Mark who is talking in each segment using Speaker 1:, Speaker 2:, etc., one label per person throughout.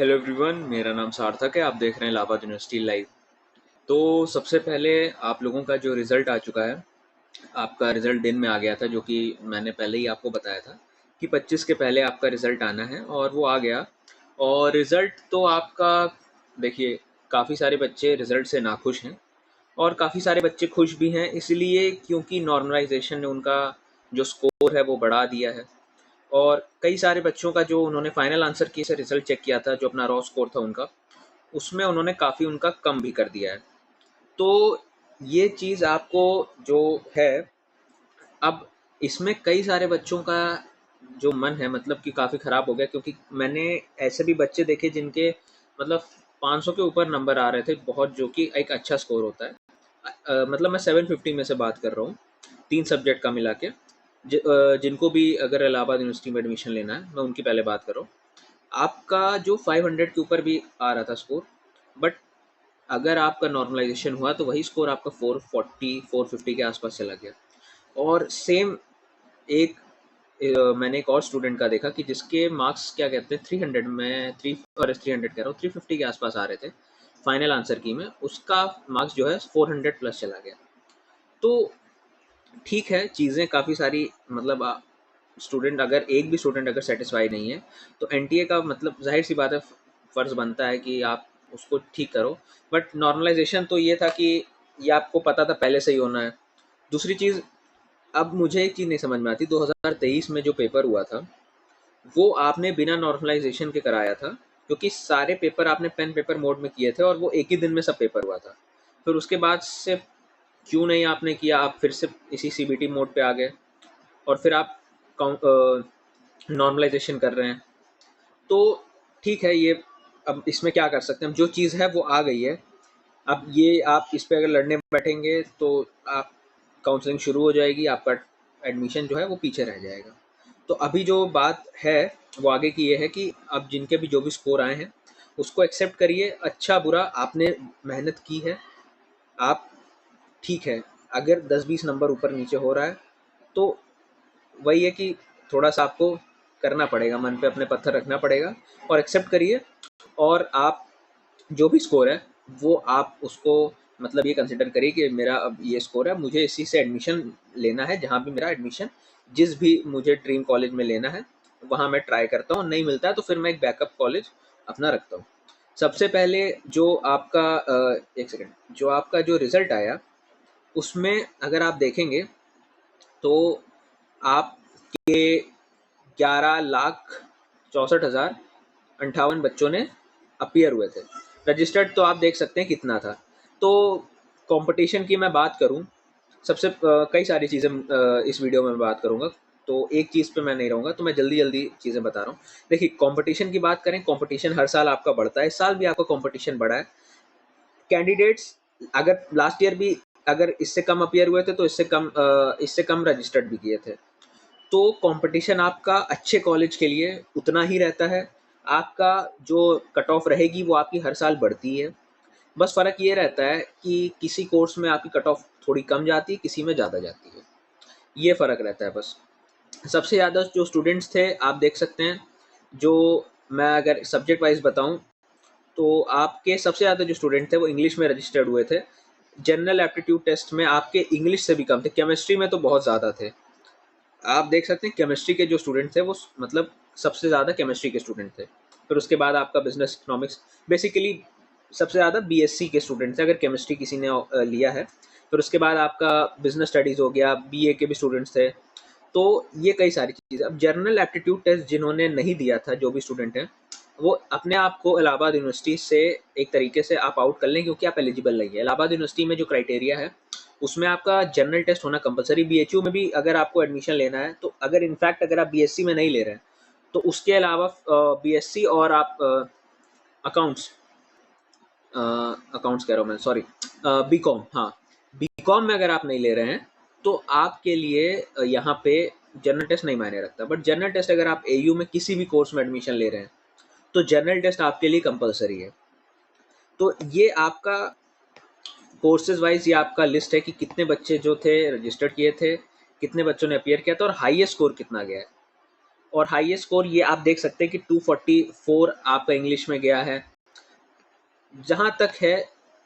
Speaker 1: Hello everyone, मेरा नाम सार्थक है। आप देख रहे हैं इलाहाबाद यूनिवर्सिटी लाइव। तो सबसे पहले आप लोगों का जो रिज़ल्ट आ चुका है, आपका रिज़ल्ट दिन में आ गया था, जो कि मैंने पहले ही आपको बताया था कि 25 के पहले आपका रिज़ल्ट आना है, और वो आ गया। और रिज़ल्ट तो आपका, देखिए, काफ़ी सारे बच्चे रिज़ल्ट से नाखुश हैं और काफ़ी सारे बच्चे खुश भी हैं, इसलिए क्योंकि नॉर्मलाइजेशन ने उनका जो स्कोर है वो बढ़ा दिया है। और कई सारे बच्चों का जो उन्होंने फाइनल आंसर की से रिजल्ट चेक किया था, जो अपना रॉ स्कोर था उनका, उसमें उन्होंने काफ़ी उनका कम भी कर दिया है। तो ये चीज़ आपको जो है, अब इसमें कई सारे बच्चों का जो मन है, मतलब कि काफ़ी ख़राब हो गया, क्योंकि मैंने ऐसे भी बच्चे देखे जिनके मतलब 500 के ऊपर नंबर आ रहे थे बहुत, जो कि एक अच्छा स्कोर होता है। मतलब मैं 750 में से बात कर रहा हूँ, 3 सब्जेक्ट का मिला के। जिनको भी अगर इलाहाबाद यूनिवर्सिटी में एडमिशन लेना है, मैं उनकी पहले बात कर रहा हूँ। आपका जो 500 के ऊपर भी आ रहा था स्कोर, बट अगर आपका नॉर्मलाइजेशन हुआ तो वही स्कोर आपका 440 450 के आसपास चला गया। और सेम एक मैंने एक और स्टूडेंट का देखा कि जिसके मार्क्स क्या कहते हैं 300 में 300 कह रहा हूँ, 350 के आसपास आ रहे थे फाइनल आंसर की में, उसका मार्क्स जो है 400 प्लस चला गया। तो ठीक है, चीज़ें काफ़ी सारी, मतलब स्टूडेंट अगर एक भी स्टूडेंट अगर सेटिस्फाई नहीं है, तो एनटीए का मतलब ज़ाहिर सी बात है, फ़र्ज़ बनता है कि आप उसको ठीक करो। बट नॉर्मलाइजेशन तो ये था कि ये आपको पता था पहले से ही होना है। दूसरी चीज़, अब मुझे एक चीज़ नहीं समझ में आती, 2023 में जो पेपर हुआ था वो आपने बिना नॉर्मलाइजेशन के कराया था, क्योंकि सारे पेपर आपने पेन पेपर मोड में किए थे और वो एक ही दिन में सब पेपर हुआ था। फिर उसके बाद से क्यों नहीं आपने किया, आप फिर से इसी सीबीटी मोड पे आ गए और फिर आप नॉर्मलाइजेशन कर रहे हैं। तो ठीक है, ये अब इसमें क्या कर सकते हैं, जो चीज़ है वो आ गई है। अब ये आप इस पे अगर लड़ने बैठेंगे तो आप काउंसलिंग शुरू हो जाएगी, आपका एडमिशन जो है वो पीछे रह जाएगा। तो अभी जो बात है वो आगे की ये है कि अब जिनके भी जो भी स्कोर आए हैं उसको एक्सेप्ट करिए। अच्छा बुरा आपने मेहनत की है, आप ठीक है। अगर 10-20 नंबर ऊपर नीचे हो रहा है तो वही है कि थोड़ा सा आपको करना पड़ेगा, मन पे अपने पत्थर रखना पड़ेगा और एक्सेप्ट करिए। और आप जो भी स्कोर है वो आप उसको मतलब ये कंसिडर करिए कि मेरा अब ये स्कोर है, मुझे इसी से एडमिशन लेना है, जहाँ भी मेरा एडमिशन, जिस भी मुझे ड्रीम कॉलेज में लेना है वहाँ मैं ट्राई करता हूँ। नहीं मिलता है तो फिर मैं एक बैकअप कॉलेज अपना रखता हूँ। सबसे पहले जो आपका एक सेकेंड, जो आपका जो रिज़ल्ट आया उसमें अगर आप देखेंगे तो आपके 11,64,58 बच्चों ने अपीयर हुए थे। रजिस्टर्ड तो आप देख सकते हैं कितना था। तो कंपटीशन की मैं बात करूं, सबसे कई सारी चीज़ें इस वीडियो में मैं बात करूंगा, तो एक चीज़ पे मैं नहीं रहूँगा, तो मैं जल्दी जल्दी चीज़ें बता रहा हूँ। देखिए, कंपटीशन की बात करें, कंपटीशन हर साल आपका बढ़ता है, इस साल भी आपका कंपटीशन बढ़ा है। कैंडिडेट्स अगर लास्ट ईयर भी अगर इससे कम अपीयर हुए थे तो इससे कम रजिस्टर्ड भी किए थे। तो कंपटीशन आपका अच्छे कॉलेज के लिए उतना ही रहता है। आपका जो कट ऑफ रहेगी वो आपकी हर साल बढ़ती है। बस फ़र्क ये रहता है कि किसी कोर्स में आपकी कट ऑफ थोड़ी कम जाती है, किसी में ज़्यादा जाती है। ये फ़र्क रहता है बस। सबसे ज़्यादा जो स्टूडेंट्स थे आप देख सकते हैं, जो मैं अगर सब्जेक्ट वाइज बताऊं तो आपके सबसे ज़्यादा जो स्टूडेंट थे वो इंग्लिश में रजिस्टर्ड हुए थे। जनरल एप्टीट्यूड टेस्ट में आपके इंग्लिश से भी कम थे, केमिस्ट्री में तो बहुत ज़्यादा थे। आप देख सकते हैं केमिस्ट्री के जो स्टूडेंट थे वो मतलब सबसे ज़्यादा केमिस्ट्री के स्टूडेंट थे। फिर उसके बाद आपका बिजनेस इकोनॉमिक्स, बेसिकली सबसे ज़्यादा बीएससी के स्टूडेंट थे अगर केमिस्ट्री किसी ने लिया है। फिर उसके बाद आपका बिजनेस स्टडीज़ हो गया, बीए के भी स्टूडेंट्स थे। तो ये कई सारी चीज़ें। अब जनरल एप्टीट्यूड टेस्ट जिन्होंने नहीं दिया था, जो भी स्टूडेंट हैं, वो अपने आप को इलाहाबाद यूनिवर्सिटी से एक तरीके से आप आउट कर लें, क्योंकि आप एलिजिबल नहीं है। इलाहाबाद यूनिवर्सिटी में जो क्राइटेरिया है उसमें आपका जनरल टेस्ट होना कंपलसरी। बीएचयू में भी अगर आपको एडमिशन लेना है तो अगर इनफैक्ट अगर आप बीएससी में नहीं ले रहे हैं तो उसके अलावा बीएससी और आप अकाउंट्स अकाउंट्स कह रहा हूँ मैं, सॉरी, बीकॉम, हाँ, बीकॉम में अगर आप नहीं ले रहे हैं तो आपके लिए यहाँ पे जनरल टेस्ट नहीं मायने रखता। बट जनरल टेस्ट अगर आप एयू में किसी भी कोर्स में एडमिशन ले रहे हैं तो जनरल टेस्ट आपके लिए कंपलसरी है। तो ये आपका कोर्सेज वाइज ये आपका लिस्ट है कि कितने बच्चे जो थे रजिस्टर्ड किए थे, कितने बच्चों ने अपीयर किया था और हाईएस्ट स्कोर कितना गया है। और हाईएस्ट स्कोर ये आप देख सकते हैं कि 244 आपका इंग्लिश में गया है। जहाँ तक है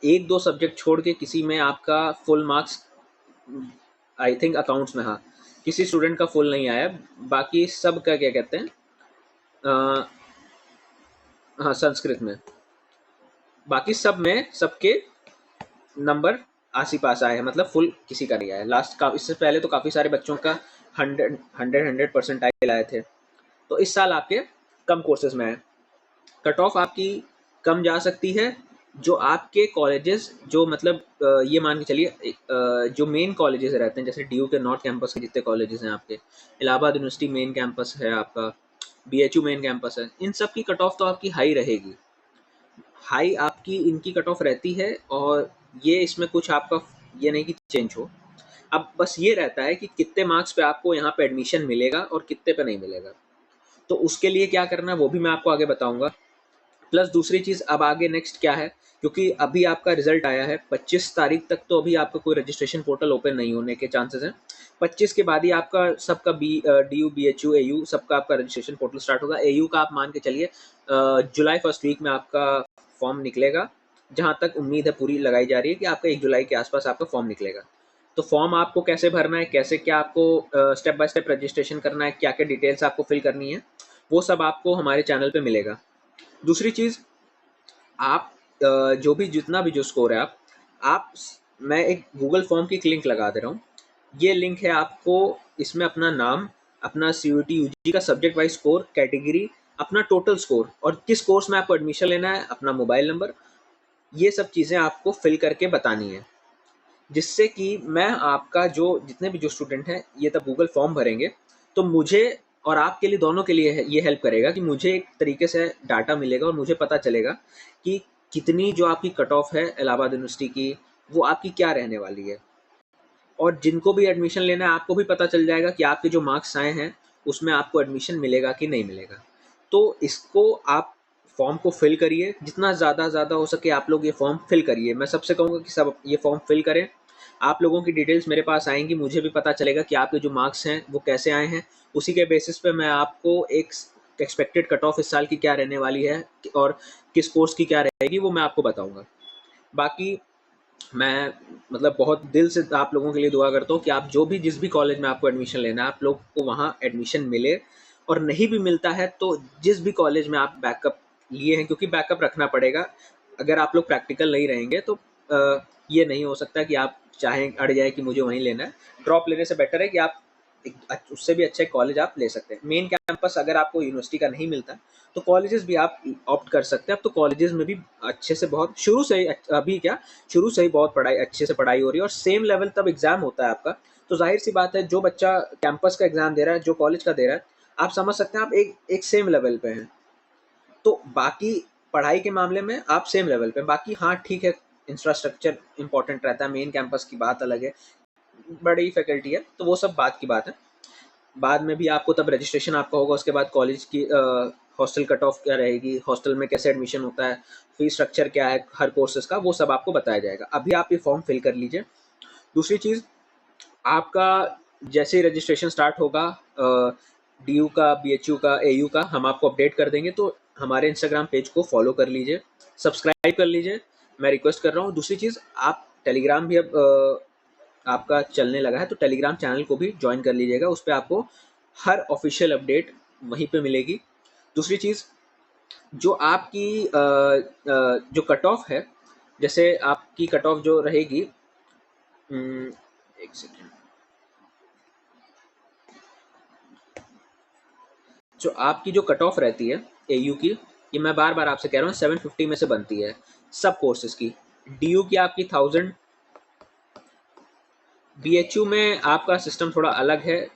Speaker 1: एक दो सब्जेक्ट छोड़ के किसी में आपका full marks, I think accounts में, हाँ, किसी स्टूडेंट का फुल नहीं आया। बाकी सब का क्या कहते हैं, हाँ, संस्कृत में, बाकी सब में सबके नंबर आसी पास आए हैं, मतलब फुल किसी का नहीं आया। लास्ट का इससे पहले तो काफ़ी सारे बच्चों का 100% आए थे। तो इस साल आपके कम कोर्सेज में आए, कट ऑफ आपकी कम जा सकती है। जो आपके कॉलेजेस जो मतलब ये मान के चलिए जो मेन कॉलेजेस रहते हैं, जैसे डीयू के नॉर्थ कैंपस के जितने कॉलेजेस हैं आपके, इलाहाबाद यूनिवर्सिटी मेन कैंपस है आपका, बीएचयू मेन कैंपस है, इन सब की कट ऑफ तो आपकी हाई रहेगी। हाई आपकी इनकी कट ऑफ रहती है, और ये इसमें कुछ आपका ये नहीं कि चेंज हो। अब बस ये रहता है कि कितने मार्क्स पे आपको यहाँ पे एडमिशन मिलेगा और कितने पे नहीं मिलेगा। तो उसके लिए क्या करना है वो भी मैं आपको आगे बताऊंगा। प्लस दूसरी चीज़ अब आगे नेक्स्ट क्या है, क्योंकि अभी आपका रिजल्ट आया है 25 तारीख तक, तो अभी आपका कोई रजिस्ट्रेशन पोर्टल ओपन नहीं होने के चांसेस हैं। 25 के बाद ही आपका सबका D U B H U A U सबका आपका रजिस्ट्रेशन पोर्टल स्टार्ट होगा। ए यू का आप मान के चलिए जुलाई फर्स्ट वीक में आपका फॉर्म निकलेगा। जहाँ तक उम्मीद है पूरी लगाई जा रही है कि आपका 1 जुलाई के आसपास आपका फॉर्म निकलेगा। तो फॉर्म आपको कैसे भरना है, कैसे क्या आपको स्टेप बाय स्टेप रजिस्ट्रेशन करना है, क्या क्या डिटेल्स आपको फिल करनी है, वो सब आपको हमारे चैनल पे मिलेगा। दूसरी चीज़, आप जो भी जितना भी जो स्कोर है आप मैं एक गूगल फॉर्म की एक लिंक लगा दे रहा हूँ। ये लिंक है, आपको इसमें अपना नाम, अपना CUET UG का सब्जेक्ट वाइज स्कोर, कैटेगरी, अपना टोटल स्कोर और किस कोर्स में आपको एडमिशन लेना है, अपना मोबाइल नंबर, ये सब चीज़ें आपको फिल करके बतानी है। जिससे कि मैं आपका जो जितने भी जो स्टूडेंट हैं ये तब गूगल फॉर्म भरेंगे, तो मुझे और आपके लिए दोनों के लिए ये हेल्प करेगा कि मुझे एक तरीके से डाटा मिलेगा और मुझे पता चलेगा कि कितनी जो आपकी कट ऑफ है इलाहाबाद यूनिवर्सिटी की, वो आपकी क्या रहने वाली है। और जिनको भी एडमिशन लेना है आपको भी पता चल जाएगा कि आपके जो मार्क्स आए हैं उसमें आपको एडमिशन मिलेगा कि नहीं मिलेगा। तो इसको आप फॉर्म को फिल करिए, जितना ज़्यादा हो सके आप लोग ये फॉर्म फिल करिए। मैं सबसे कहूँगा कि सब ये फॉर्म फिल करें। आप लोगों की डिटेल्स मेरे पास आएंगी, मुझे भी पता चलेगा कि आपके जो मार्क्स हैं वो कैसे आए हैं। उसी के बेसिस पे मैं आपको एक एक्सपेक्टेड कट ऑफ इस साल की क्या रहने वाली है और किस कोर्स की क्या रहेगी वो मैं आपको बताऊंगा। बाकी मैं मतलब बहुत दिल से आप लोगों के लिए दुआ करता हूँ कि आप जो भी जिस भी कॉलेज में आपको एडमिशन लेना है आप लोग को वहाँ एडमिशन मिले, और नहीं भी मिलता है तो जिस भी कॉलेज में आप बैकअप लिए हैं, क्योंकि बैकअप रखना पड़ेगा। अगर आप लोग प्रैक्टिकल नहीं रहेंगे तो ये नहीं हो सकता कि आप चाहें अड़ जाए कि मुझे वहीं लेना है। ड्रॉप लेने से बेटर है कि आप उससे भी अच्छे कॉलेज आप ले सकते हैं। मेन कैंपस अगर आपको यूनिवर्सिटी का नहीं मिलता तो कॉलेजेस भी आप ऑप्ट कर सकते हैं। अब तो कॉलेजेस में भी अच्छे से बहुत शुरू से ही अभी क्या शुरू से ही बहुत पढ़ाई अच्छे से पढ़ाई हो रही है, और सेम लेवल तब एग्जाम होता है आपका। तो जाहिर सी बात है जो बच्चा कैंपस का एग्जाम दे रहा है, जो कॉलेज का दे रहा है, आप समझ सकते हैं आप एक सेम लेवल पे हैं। तो बाकी पढ़ाई के मामले में आप सेम लेवल पे, बाकी हाँ ठीक है, इंफ्रास्ट्रक्चर इंपॉर्टेंट रहता है, मेन कैंपस की बात अलग है, बड़ी फैकल्टी है, तो वो सब बात की बात है। बाद में भी आपको तब रजिस्ट्रेशन आपका होगा, उसके बाद कॉलेज की हॉस्टल कट ऑफ क्या रहेगी, हॉस्टल में कैसे एडमिशन होता है, फीस स्ट्रक्चर क्या है हर कोर्सेज का, वो सब आपको बताया जाएगा। अभी आप ये फॉर्म फिल कर लीजिए। दूसरी चीज़, आपका जैसे ही रजिस्ट्रेशन स्टार्ट होगा DU का, BHU का, AU का, हम आपको अपडेट कर देंगे। तो हमारे इंस्टाग्राम पेज को फॉलो कर लीजिए, सब्सक्राइब कर लीजिए, मैं रिक्वेस्ट कर रहा हूँ। दूसरी चीज़, आप टेलीग्राम भी अब आपका चलने लगा है, तो टेलीग्राम चैनल को भी ज्वाइन कर लीजिएगा, उस पर आपको हर ऑफिशियल अपडेट वहीं पे मिलेगी। दूसरी चीज़, जो आपकी जो कट ऑफ है, जैसे आपकी कट ऑफ जो रहेगी, एक सेकेंड, जो आपकी जो कट ऑफ रहती है AU की, ये मैं बार बार आपसे कह रहा हूँ 750 में से बनती है सब कोर्सेज की। DU की आपकी 1000, BHU में आपका सिस्टम थोड़ा अलग है।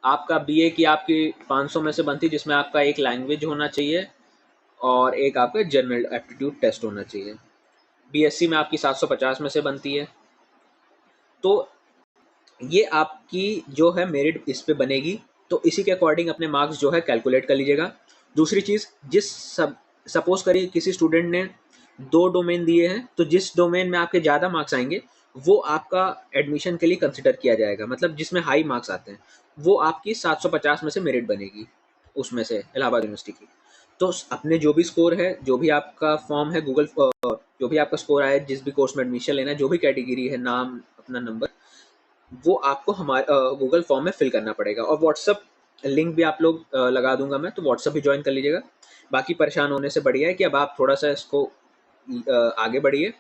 Speaker 1: आपका BA की आपकी 500 में से बनती है, जिसमें आपका एक लैंग्वेज होना चाहिए और एक आपका जनरल एप्टीट्यूड टेस्ट होना चाहिए। BSc में आपकी 750 में से बनती है। तो ये आपकी जो है मेरिट इस पे बनेगी, तो इसी के अकॉर्डिंग अपने मार्क्स जो है कैलकुलेट कर लीजिएगा। दूसरी चीज़, सपोज करिए किसी स्टूडेंट ने 2 डोमेन दिए हैं, तो जिस डोमेन में आपके ज़्यादा मार्क्स आएंगे वो आपका एडमिशन के लिए कंसिडर किया जाएगा, मतलब जिसमें हाई मार्क्स आते हैं वो आपकी 750 में से मेरिट बनेगी। उसमें से इलाहाबाद यूनिवर्सिटी की। तो अपने जो भी स्कोर है, जो भी आपका फॉर्म है गूगल, जो भी आपका स्कोर आया है, जिस भी कोर्स में एडमिशन लेना है, जो भी कैटेगरी है, नाम, अपना नंबर, वो आपको हमारे गूगल फॉर्म में फिल करना पड़ेगा। और व्हाट्सअप लिंक भी आप लोग लगा दूंगा मैं, तो व्हाट्सअप भी ज्वाइन कर लीजिएगा। बाकी परेशान होने से बढ़िया है कि अब आप थोड़ा सा इसको आगे बढ़िए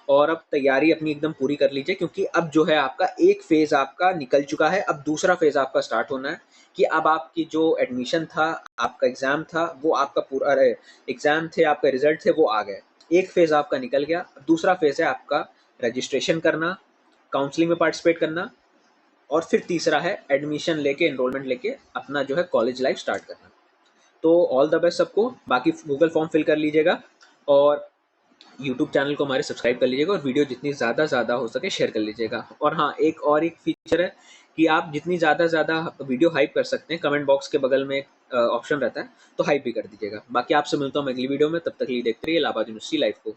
Speaker 1: और अब तैयारी अपनी एकदम पूरी कर लीजिए, क्योंकि अब जो है आपका एक फेज़ आपका निकल चुका है, अब दूसरा फेज़ आपका स्टार्ट होना है। कि अब आपकी जो एडमिशन था, आपका एग्ज़ाम था, वो आपका पूरा, अरे एग्ज़ाम थे, आपका रिजल्ट थे, वो आ गए। एक फेज़ आपका निकल गया, दूसरा फेज़ है आपका रजिस्ट्रेशन करना, काउंसलिंग में पार्टिसिपेट करना, और फिर तीसरा है एडमिशन लेके, एनरोलमेंट लेके अपना जो है कॉलेज लाइफ स्टार्ट करना। तो ऑल द बेस्ट सबको। बाकी गूगल फॉर्म फिल कर लीजिएगा और यूट्यूब चैनल को हमारे सब्सक्राइब कर लीजिएगा, और वीडियो जितनी ज़्यादा हो सके शेयर कर लीजिएगा। और हाँ, एक फीचर है कि आप जितनी ज़्यादा वीडियो हाइप कर सकते हैं, कमेंट बॉक्स के बगल में एक ऑप्शन रहता है, तो हाइप भी कर दीजिएगा। बाकी आपसे मिलता हूँ मैं अगली वीडियो में, तब तक के लिए देखते रहिए इलाहाबाद यूनिवर्सिटी लाइव को।